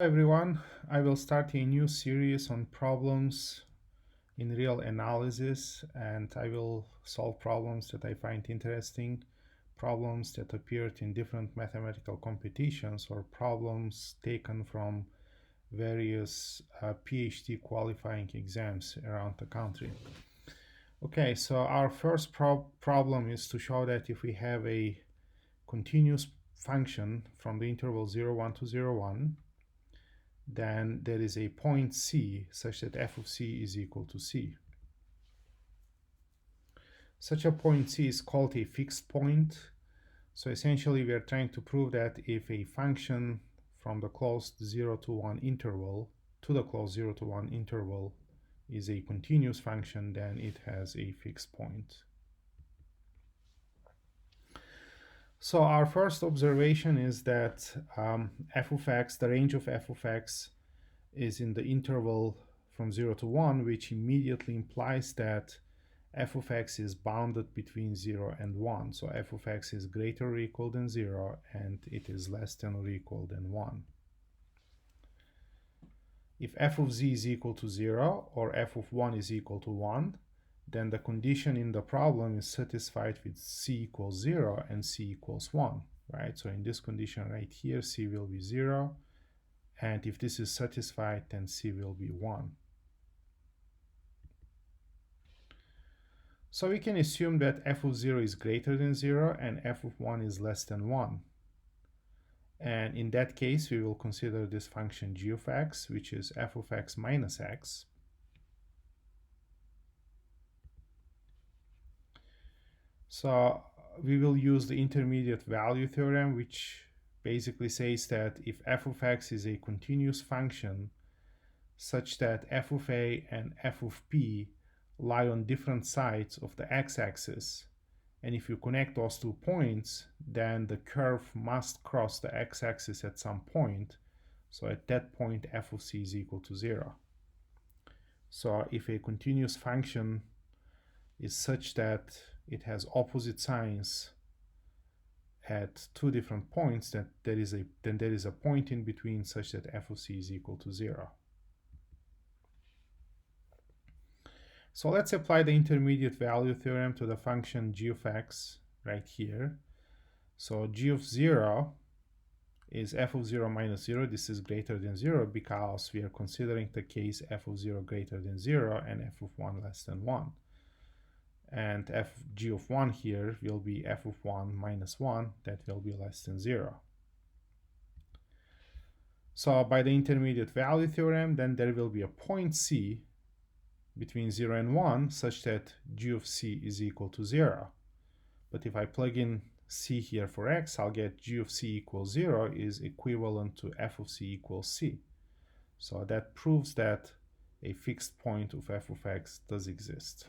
Hello everyone, I will start a new series on problems in real analysis, and I will solve problems that I find interesting, problems that appeared in different mathematical competitions, or problems taken from various PhD qualifying exams around the country. Okay, so our first problem is to show that if we have a continuous function from the interval 0, 1 to 0, 1, then there is a point C such that f of C is equal to C. Such a point C is called a fixed point. So essentially we are trying to prove that if a function from the closed 0 to 1 interval to the closed 0 to 1 interval is a continuous function, then it has a fixed point. So our first observation is that f of x, the range of f of x, is in the interval from 0 to 1, which immediately implies that f of x is bounded between 0 and 1. So f of x is greater or equal than 0, and it is less than or equal than 1. If f of z is equal to 0 or f of 1 is equal to 1, then the condition in the problem is satisfied with c equals 0 and c equals 1, right? So in this condition right here, c will be 0, and if this is satisfied, then c will be 1. So we can assume that f of 0 is greater than 0 and f of 1 is less than 1. And in that case, we will consider this function g of x, which is f of x minus x. So we will use the intermediate value theorem, which basically says that if f of x is a continuous function such that f of a and f of p lie on different sides of the x-axis, and if you connect those 2 points, then the curve must cross the x-axis at some point. So at that point, f of c is equal to 0. So if a continuous function is such that it has opposite signs at 2 different points, then there is a point in between such that f of c is equal to 0. So let's apply the intermediate value theorem to the function g of x right here. So g of 0 is f of 0 minus 0. This is greater than 0 because we are considering the case f of 0 greater than 0 and f of 1 less than 1. And g of 1 here will be f of 1 minus 1. That will be less than 0. So by the intermediate value theorem, then there will be a point C between 0 and 1 such that g of c is equal to 0. But if I plug in c here for x, I'll get g of c equals 0 is equivalent to f of c equals c. So that proves that a fixed point of f of x does exist.